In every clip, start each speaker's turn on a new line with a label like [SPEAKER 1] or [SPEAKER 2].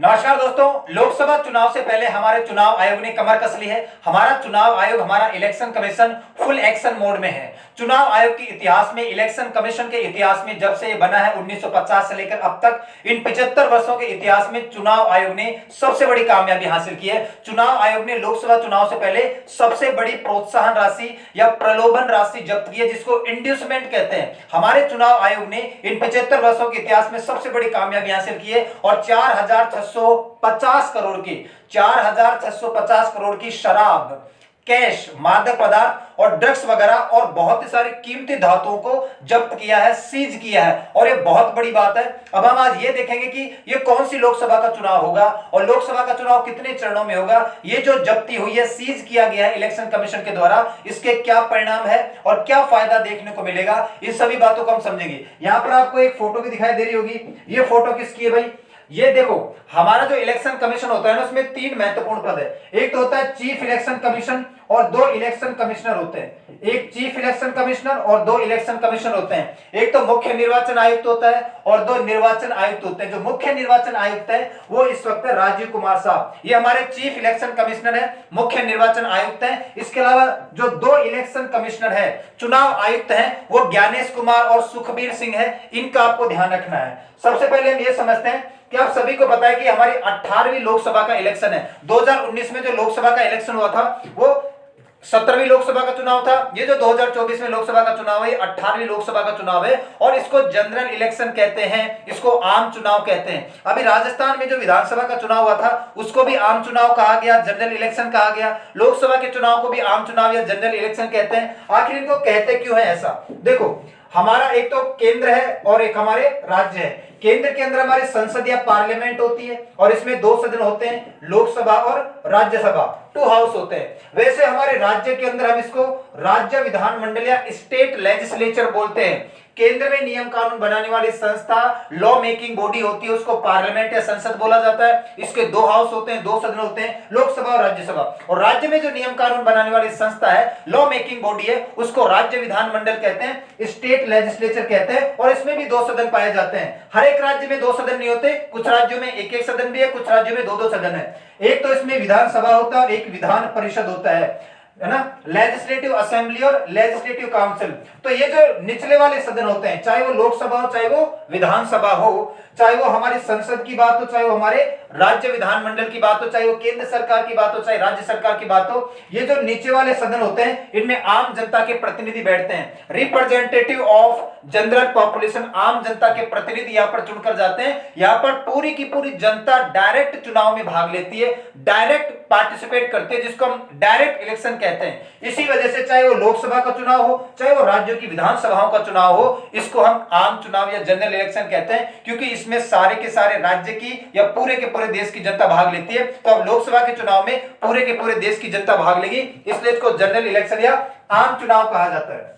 [SPEAKER 1] नमस्कार दोस्तों, लोकसभा चुनाव से पहले हमारे चुनाव आयोग ने कमर कस ली है। हमारा चुनाव आयोग, हमारा election commission full action mode में है। चुनाव आयोग के इतिहास में, इलेक्शन कमीशन के इतिहास में, जब से ये बना है 1950 से लेकर अब तक, इन 75 वर्षों के इतिहास में चुनाव आयोग ने सबसे बड़ी कामयाबी हासिल की है। चुनाव आयोग ने लोकसभा चुनाव से पहले सबसे बड़ी प्रोत्साहन राशि या प्रलोभन राशि जब्त की है, जिसको इंड्यूसमेंट कहते हैं। हमारे चुनाव आयोग ने इन 75 वर्षों के इतिहास में सबसे बड़ी कामयाबी हासिल की है और 4,650 करोड़ की 4,650 करोड़ की शराब, कैश, मादक पदार्थ और ड्रग्स वगैरह और बहुत ही सारी कीमती धातुओं को जब्त किया है, सीज किया है। और ये बहुत बड़ी बात है। अब हम आज ये देखेंगे कि ये कौन सी लोकसभा का चुनाव होगा और लोकसभा का चुनाव कितने चरणों में होगा। ये जो जब्ती हुई है, सीज किया गया है इलेक्शन कमीशन के द्वारा, इसके क्या परिणाम है और क्या फायदा देखने को मिलेगा, इन सभी बातों को हम समझेंगे। यहां पर आपको एक फोटो भी दिखाई दे रही होगी। ये फोटो किसकी है भाई? ये देखो, हमारा जो इलेक्शन कमीशन होता है ना, उसमें 3 महत्वपूर्ण पद है। एक तो होता है चीफ इलेक्शन कमीशन और 2 इलेक्शन कमिश्नर होते हैं। एक चीफ इलेक्शन कमिश्नर और 2 इलेक्शन कमिश्नर होते हैं। एक तो मुख्य निर्वाचन आयुक्त होता है और 2 निर्वाचन आयुक्त होते हैं। जो मुख्य निर्वाचन आयुक्त है वो इस वक्त है राजीव कुमार साहब, ये हमारे चीफ इलेक्शन कमिश्नर है, मुख्य निर्वाचन आयुक्त है। इसके अलावा जो 2 इलेक्शन कमिश्नर है, चुनाव आयुक्त है, वो ज्ञानेश कुमार और सुखबीर सिंह है। इनका आपको ध्यान रखना है। सबसे पहले हम ये समझते हैं कि आप सभी को पता है कि हमारी 18वीं लोकसभा का इलेक्शन है। 2019 में जो लोकसभा का इलेक्शन हुआ था वो 17वीं लोकसभा का चुनाव था। ये जो 2024 में लोकसभा का चुनाव है, 18वीं लोकसभा का चुनाव है और इसको जनरल इलेक्शन कहते हैं, इसको आम चुनाव कहते हैं। अभी राजस्थान में जो विधानसभा का चुनाव हुआ था उसको भी आम चुनाव कहा गया, जनरल इलेक्शन कहा गया। लोकसभा के चुनाव को भी आम चुनाव या जनरल इलेक्शन कहते हैं। आखिर इनको कहते क्यों है ऐसा? देखो, हमारा एक तो केंद्र है और एक हमारे राज्य है। केंद्र के अंदर हमारी संसद या पार्लियामेंट होती है और इसमें 2 सदन होते हैं, लोकसभा और राज्यसभा, 2 हाउस होते हैं। वैसे हमारे राज्य के अंदर हम इसको राज्य विधानमंडल या स्टेट लेजिस्लेचर बोलते हैं। केंद्र में नियम कानून बनाने वाली संस्था, लॉ मेकिंग बॉडी होती है, उसको पार्लियामेंट या संसद बोला जाता है। इसके 2 हाउस होते हैं, 2 सदन होते हैं, लोकसभा और राज्यसभा। और राज्य में जो नियम कानून बनाने वाली संस्था है, लॉ मेकिंग बॉडी है, उसको राज्य विधानमंडल कहते हैं, स्टेट लेजिस्लेचर कहते हैं। और इसमें भी 2 सदन पाए जाते हैं। हर एक राज्य में 2 सदन नहीं होते, कुछ राज्यों में 1-1 सदन भी है, कुछ राज्यों में 2-2 सदन है। एक तो इसमें विधानसभा होता है और एक विधान परिषद होता है ना, लेजिस्लेटिव असेंबली और लेजिस्लेटिव काउंसिल। तो ये जो निचले वाले सदन होते हैं, चाहे वो लोकसभा हो, चाहे वो विधानसभा हो, चाहे वो हमारी संसद की बात हो, चाहे वो हमारे राज्य विधानमंडल की बात हो, चाहे वो केंद्र सरकार की बात हो, चाहे राज्य सरकार की बात हो, ये जो नीचे वाले सदन होते हैं, इनमें आम जनता के प्रतिनिधि बैठते हैं। रिप्रेजेंटेटिव ऑफ जनरल पॉपुलेशन, आम जनता के प्रतिनिधि यहाँ पर चुनकर जाते हैं। यहाँ पर पूरी की पूरी जनता डायरेक्ट चुनाव में भाग लेती है, डायरेक्ट पार्टिसिपेट करती है, जिसको हम डायरेक्ट इलेक्शन कहते हैं। इसी वजह से चाहे वो लोकसभा का चुनाव हो, चाहे वो राज्यों की विधानसभाओं का चुनाव हो, इसको हम आम चुनाव या जनरल इलेक्शन कहते हैं, क्योंकि इसमें सारे के सारे राज्य की या पूरे के पूरे देश की जनता भाग लेती है। तो अब लोकसभा के चुनाव में पूरे के पूरे देश की जनता भाग लेगी, इसलिए इसको जनरल इलेक्शन या आम चुनाव कहा जाता है।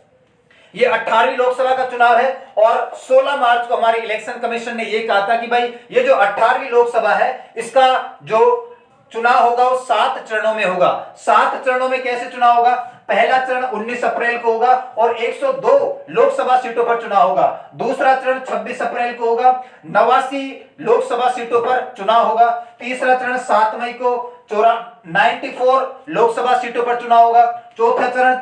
[SPEAKER 1] ये 18वीं लोकसभा का चुनाव है और 16 मार्च को हमारे इलेक्शन कमीशन ने यह कहा था कि भाई ये जो 18वीं लोकसभा है, इसका जो चुनाव होगा वो 7 चरणों में होगा। 7 चरणों में कैसे चुनाव होगा? पहला चरण 19 अप्रैल को होगा और 102 लोकसभा सीटों पर चुनाव होगा। दूसरा चरण 26 अप्रैल को होगा, 89 लोकसभा सीटों पर चुनाव होगा। तीसरा चरण 7 मई को 94 लोकसभा सीटों पर चुनाव होगा। चौथा चरण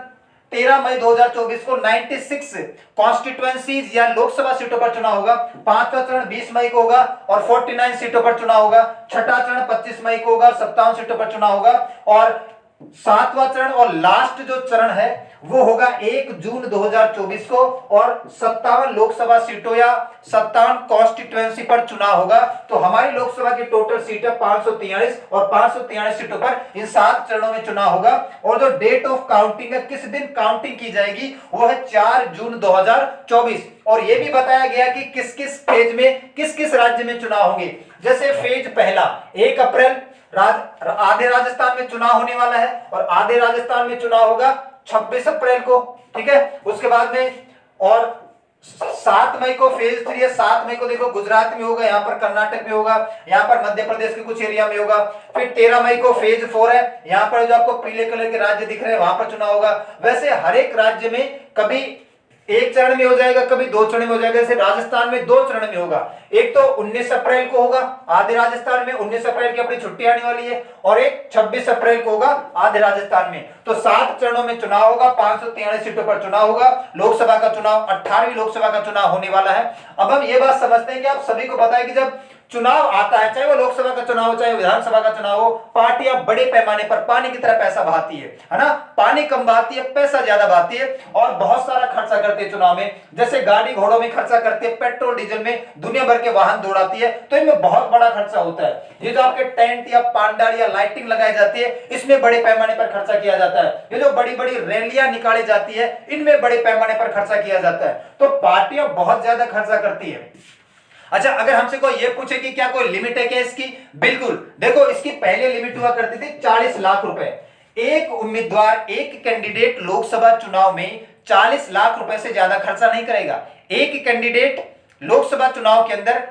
[SPEAKER 1] 13 मई 2024 को 96 कॉन्स्टिट्यूएंसीज या लोकसभा सीटों पर चुनाव होगा। पांचवा चरण 20 मई को होगा और 49 सीटों पर चुनाव होगा। छठा चरण 25 मई को होगा, 57 सीटों पर चुनाव होगा। और 7वां चरण और लास्ट जो चरण है वो होगा 1 जून 2024 को और 57 लोकसभा सीटों या 57 कॉन्स्टिट्यूएंसी पर चुनाव होगा। तो हमारी लोकसभा की टोटल सीट है 543 और 543 सीटों पर इन 7 चरणों में चुनाव होगा। और जो डेट ऑफ काउंटिंग है, किस दिन काउंटिंग की जाएगी, वो है 4 जून 2024। और ये भी बताया गया कि किस किस फेज में, किस किस राज्य में चुनाव होंगे। जैसे फेज पहला 1 अप्रैल आधे राजस्थान में चुनाव होने वाला है और आधे राजस्थान में चुनाव होगा 26 अप्रैल को, ठीक है। उसके बाद में और 7 मई को फेज 3 है। 7 मई को देखो गुजरात में होगा, यहाँ पर कर्नाटक में होगा, यहाँ पर मध्य प्रदेश के कुछ एरिया में होगा। फिर 13 मई को फेज 4 है, यहाँ पर जो आपको पीले कलर के राज्य दिख रहे हैं वहां पर चुनाव होगा। वैसे हर एक राज्य में कभी एक चरण में हो जाएगा, कभी दो चरण में हो जाएगा। जैसे राजस्थान में दो चरण में होगा, एक तो 19 अप्रैल को होगा आधे राजस्थान में, 19 अप्रैल की अपनी छुट्टी आने वाली है, और एक 26 अप्रैल को होगा आधे राजस्थान में। तो 7 चरणों में चुनाव होगा, 543 सीटों पर चुनाव होगा। लोकसभा का चुनाव 18वीं लोकसभा का चुनाव होने वाला है। अब हम ये बात समझते हैं कि आप सभी को पता है कि जब चुनाव आता है, चाहे वो लोकसभा का चुनाव हो चाहे विधानसभा का चुनाव हो, पार्टियां बड़े पैमाने पर पानी की तरह पैसा बहाती है ना। पानी कम बहाती है, पैसा ज्यादा बहाती है, और बहुत सारा खर्चा करती है चुनाव में। जैसे गाड़ी घोड़ों में खर्चा करती है, पेट्रोल डीजल में दुनिया भर के वाहन दौड़ाती है, तो इनमें बहुत बड़ा खर्चा होता है। ये जो आपके टेंट या पांडाल या लाइटिंग लगाई जाती है, इसमें बड़े पैमाने पर खर्चा किया जाता है। ये जो बड़ी बड़ी रैलियां निकाली जाती है, इनमें बड़े पैमाने पर खर्चा किया जाता है। तो पार्टियां बहुत ज्यादा खर्चा करती है। अच्छा, अगर हमसे कोई ये पूछे कि क्या कोई लिमिट है क्या इसकी? बिल्कुल। देखो, इसकी पहले लिमिट हुआ करती थी 40 लाख रुपए। एक उम्मीदवार, एक कैंडिडेट लोकसभा चुनाव में 40 लाख रुपए से ज्यादा खर्चा नहीं करेगा। एक कैंडिडेट लोकसभा चुनाव के अंदर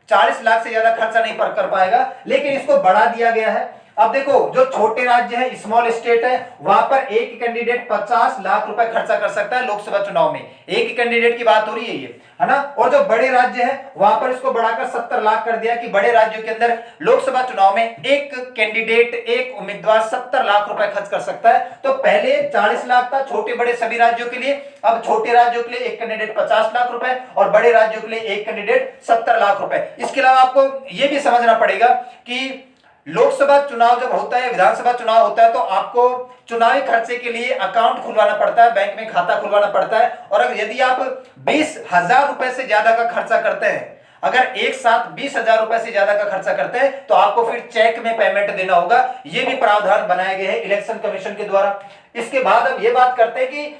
[SPEAKER 1] 40 लाख से ज्यादा खर्चा नहीं कर पाएगा, लेकिन इसको बढ़ा दिया गया है। अब देखो, जो छोटे राज्य है, स्मॉल स्टेट है, वहां पर एक कैंडिडेट 50 लाख रुपए खर्चा कर सकता है लोकसभा चुनाव में। एक कैंडिडेट की बात हो रही है ये, है ना। और जो बड़े राज्य है, वहां पर इसको बढ़ाकर 70 लाख कर दिया कि बड़े राज्यों के अंदर लोकसभा चुनाव में एक कैंडिडेट, एक उम्मीदवार 70 लाख रुपए खर्च कर सकता है। तो पहले 40 लाख था छोटे बड़े सभी राज्यों के लिए, अब छोटे राज्यों के लिए एक कैंडिडेट 50 लाख रुपए और बड़े राज्यों के लिए एक कैंडिडेट 70 लाख रुपए। इसके अलावा आपको यह भी समझना पड़ेगा कि लोकसभा चुनाव जब होता है, विधानसभा चुनाव होता है, तो आपको चुनावी खर्चे के लिए अकाउंट खुलवाना पड़ता है, बैंक में खाता खुलवाना पड़ता है। और अगर यदि आप 20,000 रुपए से ज्यादा का खर्चा करते हैं, अगर एक साथ 20,000 रुपए से ज्यादा का खर्चा करते हैं, तो आपको फिर चेक में पेमेंट देना होगा। यह भी प्रावधान बनाए गए हैं इलेक्शन कमीशन के द्वारा। इसके बाद अब यह बात करते हैं कि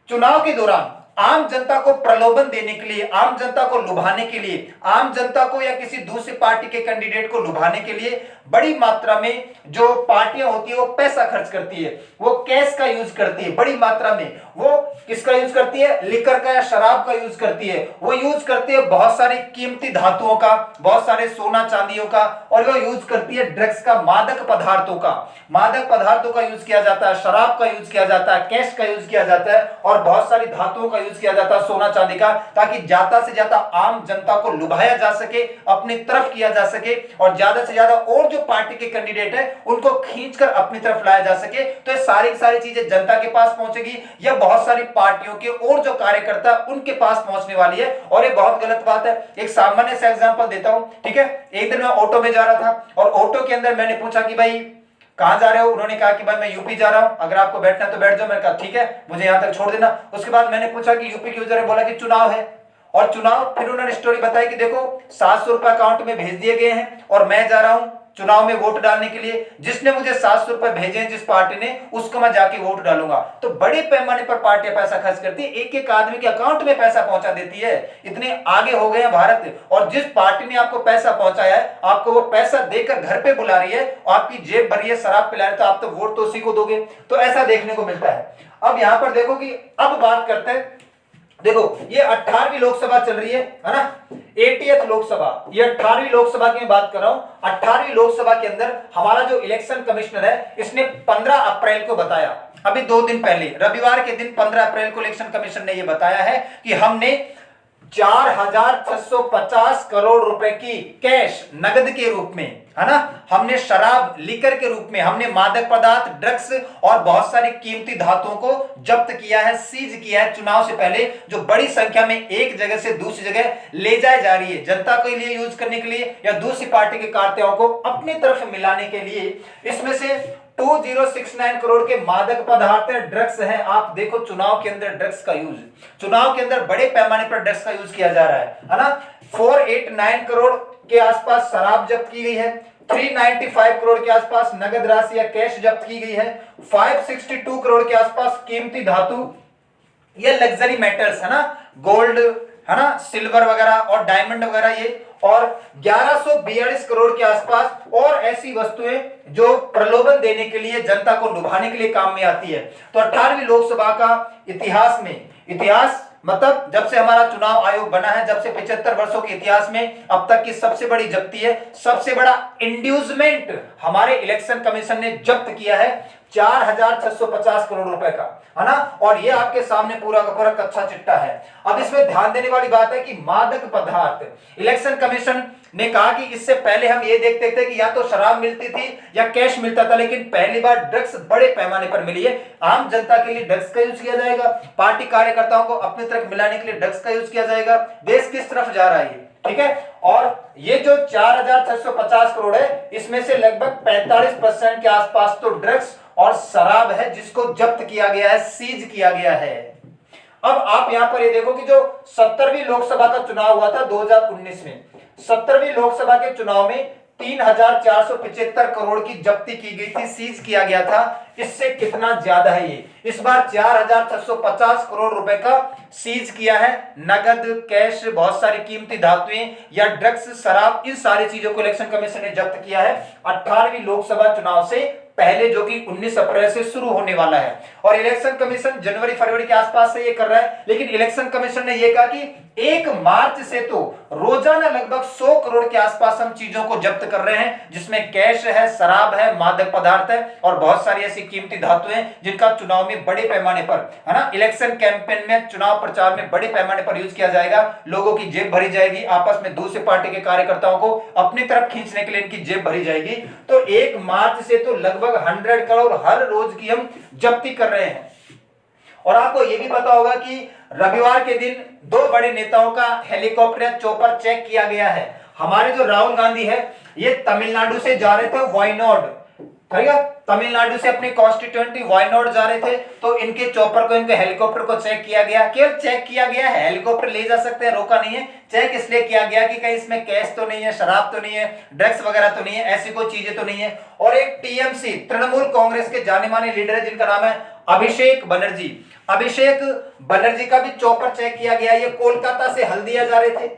[SPEAKER 1] चुनाव के दौरान आम जनता को प्रलोभन देने के लिए, आम जनता को लुभाने के लिए, आम जनता को या किसी दूसरी पार्टी के कैंडिडेट को लुभाने के लिए बड़ी मात्रा में जो पार्टियां होती है वो पैसा खर्च करती है, वो कैश का यूज करती है बड़ी मात्रा में। वो किसका यूज करती है? लिकर का या शराब का यूज करती है। वो यूज करती है बहुत सारी कीमती धातुओं का, बहुत सारे सोना चांदियों का, और वो यूज करती है ड्रग्स का, मादक पदार्थों का। मादक पदार्थों का यूज किया जाता है, शराब का यूज किया जाता है, कैश का यूज किया जाता है, और बहुत सारी धातुओं का यूज किया जाता है, सोना चांदी का, ताकि ज्यादा से ज्यादा आम जनता को लुभाया जा सके, अपनी तरफ किया जा सके, और ज्यादा से ज्यादा और जो पार्टी के कैंडिडेट है उनको खींचकर अपनी तरफ लाया जा सके। तो ये सारी चीजें जनता के पास पहुंचेगी, या बहुत सारी पार्टियों के और जो कार्यकर्ता उनके पास पहुंचने वाली है। और ये बहुत गलत बात है। एक सामान्य सा एग्जांपल देता हूं, ठीक है। एक दिन मैं ऑटो में जा रहा था, और ऑटो के अंदर मैंने पूछा कि भाई कहां जा रहे हो? उन्होंने कहा कि भाई मैं यूपी जा रहा हूं, अगर आपको बैठना है तो बैठ जाओ। मैंने कहा ठीक है, मुझे यहां तक छोड़ देना। उसके बाद मैंने पूछा कि यूपी क्यों जा रहे हो? बोला कि चुनाव है। और चुनाव, फिर उन्होंने स्टोरी बताई कि देखो 700 रुपए अकाउंट में भेज दिए गए हैं, और मैं जा रहा हूं चुनाव में वोट डालने के लिए। जिसने मुझे 700 रुपए भेजे हैं, जिस पार्टी ने, उसको मैं जाके वोट डालूंगा। तो बड़े पैमाने पर पार्टियां पैसा खर्च करती है, एक एक आदमी के अकाउंट में पैसा पहुंचा देती है। इतने आगे हो गए हैं भारत। और जिस पार्टी ने आपको पैसा पहुंचाया है, आपको वो पैसा देकर घर पे बुला रही है, आपकी जेब भरी है, शराब पिला रही है, तो आप तो वोट तो उसी को दोगे। तो ऐसा देखने को मिलता है। अब यहां पर देखो कि अब बात करते हैं, देखो ये 18वीं लोकसभा चल रही है ना, 80th लोकसभा, ये 18वीं लोकसभा की मैं बात कर रहा हूं। 18वीं लोकसभा के अंदर हमारा जो इलेक्शन कमिश्नर है, इसने 15 अप्रैल को बताया, अभी 2 दिन पहले रविवार के दिन 15 अप्रैल को इलेक्शन कमीशन ने यह बताया है कि हमने 4,650 करोड़ रुपए की कैश नगद के रूप में, है ना, हमने शराब, लिकर के रूप में, हमने मादक पदार्थ, ड्रग्स और बहुत सारी कीमती धातुओं को जब्त किया है, सीज किया है चुनाव से पहले, जो बड़ी संख्या में एक जगह से दूसरी जगह ले जाए जा रही है, जनता के लिए यूज करने के लिए या दूसरी पार्टी के कार्यों को अपनी तरफ मिलाने के लिए। इसमें से 2069 करोड़ के मादक पदार्थ ड्रग्स हैं। आप देखो चुनाव के अंदर ड्रग्स का यूज, चुनाव के अंदर बड़े पैमाने पर ड्रग्स का यूज किया जा रहा है ना। 489 करोड़ के आसपास शराब जब्त की गई है, 395 करोड़ के आसपास नगद राशि या कैश जब्त की गई है, 562 करोड़ के आसपास कीमती धातु या लग्जरी मेटल्स, है ना, गोल्ड, है ना, सिल्वर वगैरह और डायमंड वगैरह ये, और 1142 करोड़ के आसपास और ऐसी वस्तुएं जो प्रलोभन देने के लिए, जनता को लुभाने के लिए काम में आती है। तो 18वीं लोकसभा का इतिहास में, इतिहास मतलब जब से हमारा चुनाव आयोग बना है, जब से 75 वर्षों के इतिहास में अब तक की सबसे बड़ी जब्ती है, सबसे बड़ा इंड्यूसमेंट हमारे इलेक्शन कमीशन ने जब्त किया है 4,650 करोड़ रुपए का, है ना। और ये आपके सामने पूरा का पूरा कच्चा चिट्ठा है। अब इसमें ध्यान देने वाली बात है कि मादक पदार्थ, इलेक्शन कमीशन ने कहा कि इससे पहले हम ये देखते थे कि या तो शराब मिलती थी या कैश मिलता था, लेकिन पहली बार ड्रग्स बड़े पैमाने पर मिली है। आम जनता के लिए ड्रग्स का यूज किया जाएगा, पार्टी कार्यकर्ताओं को अपनी तरफ मिलाने के लिए ड्रग्स का यूज किया जाएगा। देश किस तरफ जा रहा है, ठीक है। और ये जो 4,650 करोड़ है, इसमें से लगभग 45% के आसपास तो ड्रग्स और शराब है, जिसको जब्त किया गया है, सीज किया गया है। अब आप यहां पर ये देखो कि जो 70वीं लोकसभा का चुनाव हुआ था 2019 में, 70वीं लोकसभा के चुनाव में 3,475 करोड़ की जब्ती की गई थी, सीज किया गया था। इससे कितना ज्यादा है ये, इस बार 4,650 करोड़ रुपए का सीज किया है। नगद, कैश, बहुत सारी कीमती धातुएं या ड्रग्स, शराब, इन सारी चीजों को इलेक्शन कमीशन ने जब्त किया है 18वीं लोकसभा चुनाव से पहले, जो कि 19 अप्रैल से शुरू होने वाला है। और इलेक्शन कमीशन जनवरी फरवरी के आसपास से ये कर रहा है, लेकिन इलेक्शन कमीशन ने ये कहा कि 1 मार्च से तो रोजाना लगभग 100 करोड़ के आसपास हम चीजों को जब्त कर रहे हैं, जिसमें कैश है, शराब है, मादक पदार्थ है और बहुत सारी ऐसी कीमती धातुएं जिनका चुनाव में बड़े पैमाने पर, है ना, इलेक्शन कैंपेन में, चुनाव प्रचार में बड़े पैमाने पर यूज किया जाएगा। लोगों की जेब भरी जाएगी, आपस में दूसरे पार्टी के कार्यकर्ताओं को अपनी तरफ खींचने के लिए इनकी जेब भरी जाएगी। तो 1 मार्च से तो लगभग 100 करोड़ हर रोज की हम जब्ती कर रहे हैं। और आपको यह भी पता होगा कि रविवार के दिन 2 बड़े नेताओं का हेलीकॉप्टर या चॉपर चेक किया गया है। हमारे जो राहुल गांधी है, ये तमिलनाडु से जा रहे थे वायनाड, तमिलनाडु से अपनी कॉन्स्टिट्यूएंसी वायनाड जा रहे थे, तो इनके चॉपर को, इनके हेलीकॉप्टर को चेक किया गया। केवल चेक किया गया है, हेलीकॉप्टर ले जा सकते हैं, रोका नहीं है। चेक इसलिए किया गया कि कहीं इसमें कैश तो नहीं है, शराब तो नहीं है, ड्रग्स वगैरह तो नहीं है, ऐसी कोई चीजें तो नहीं है। और एक टीएमसी, तृणमूल कांग्रेस के जाने माने लीडर है, जिनका नाम है अभिषेक बनर्जी। अभिषेक बनर्जी का भी चॉपर चेक किया गया। ये कोलकाता से हल्दिया जा रहे थे,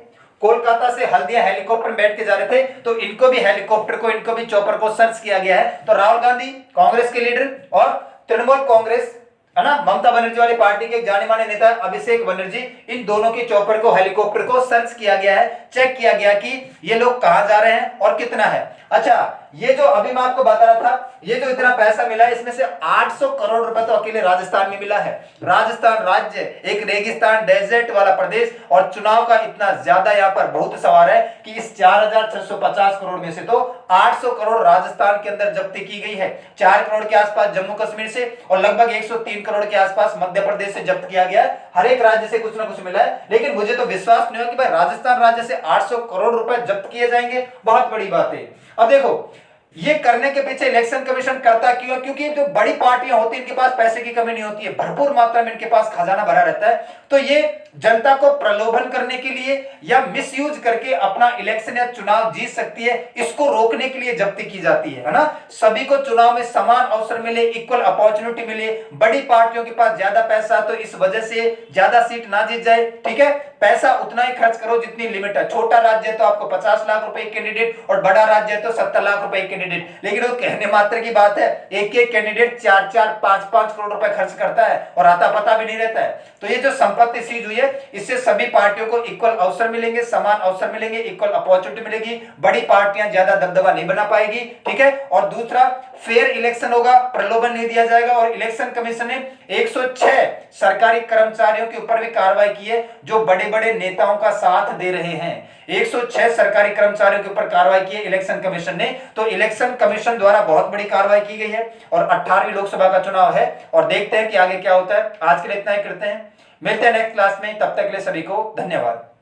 [SPEAKER 1] कोलकाता से हल्दिया हेलीकॉप्टर में बैठ के जा रहे थे, तो इनको भी हेलीकॉप्टर को, इनको भी चॉपर को सर्च किया गया है। तो राहुल गांधी कांग्रेस के लीडर और तृणमूल कांग्रेस, है ना, ममता बनर्जी वाली पार्टी के जाने माने नेता अभिषेक बनर्जी, इन दोनों के चॉपर को, हेलीकॉप्टर को सर्च किया गया है, चेक किया गया कि ये लोग कहां जा रहे हैं और कितना है। अच्छा, ये जो अभी मैं आपको बता रहा था, ये जो इतना पैसा मिला है, इसमें से 800 करोड़ रुपए तो अकेले राजस्थान में मिला है। राजस्थान राज्य एक रेगिस्तान, डेजर्ट वाला प्रदेश, और चुनाव का इतना ज्यादा यहाँ पर बहुत सवार है कि इस 4,650 करोड़ में से तो 800 करोड़ राजस्थान के अंदर जब्ती की गई है, 4 करोड़ के आसपास जम्मू कश्मीर से और लगभग 103 करोड़ के आसपास मध्य प्रदेश से जब्त किया गया है। हर एक राज्य से कुछ ना कुछ मिला है, लेकिन मुझे तो विश्वास नहीं हुआ कि भाई राजस्थान राज्य से 800 करोड़ रुपए जब्त किए जाएंगे। बहुत बड़ी बात है। अब देखो, ये करने के पीछे इलेक्शन कमीशन करता क्यों है? क्योंकि जो बड़ी पार्टियां होती हैं, इनके पास पैसे की कमी नहीं होती है, भरपूर मात्रा में इनके पास खजाना भरा रहता है। तो ये जनता को प्रलोभन करने के लिए या मिसयूज करके अपना इलेक्शन या चुनाव जीत सकती है, इसको रोकने के लिए जब्ती की जाती है ना। सभी को चुनाव में समान अवसर मिले, इक्वल अपॉर्चुनिटी मिले। बड़ी पार्टियों के पास ज्यादा पैसा, तो इस वजह से ज्यादा सीट ना जीत जाए, ठीक है। पैसा उतना ही खर्च करो जितनी लिमिट है। छोटा राज्य है तो आपको 50 लाख रुपए कैंडिडेट, और बड़ा राज्य है तो 70 लाख रुपए कैंडिडेट। लेकिन वो कहने मात्र की बात है, एक एक कैंडिडेट 4-4, 5-5 करोड़ रुपए खर्च करता है और आता पता भी नहीं रहता है। तो ये जो संपत्ति सीज हुई है, इससे सभी पार्टियों को इक्वल अवसर मिलेंगे, समान अवसर मिलेंगे, इक्वल अपॉर्चुनिटी मिलेगी। बड़ी पार्टियां ज्यादा दबदबा नहीं बना पाएगी, ठीक है। और दूसरा, फेयर इलेक्शन होगा, प्रलोभन नहीं दिया जाएगा। और इलेक्शन कमीशन ने 106 सरकारी कर्मचारियों के ऊपर भी कार्रवाई की है, जो बड़े बड़े नेताओं का साथ दे रहे हैं। 106 सरकारी कर्मचारियों के ऊपर कार्रवाई की है इलेक्शन कमीशन ने। तो इलेक्शन कमीशन द्वारा बहुत बड़ी कार्रवाई की गई है। और 18वीं लोकसभा का चुनाव है, और देखते हैं कि आगे क्या होता है। आज के लिए इतना ही करते हैं, मिलते हैं नेक्स्ट क्लास में। तब तक के लिए सभी को धन्यवाद।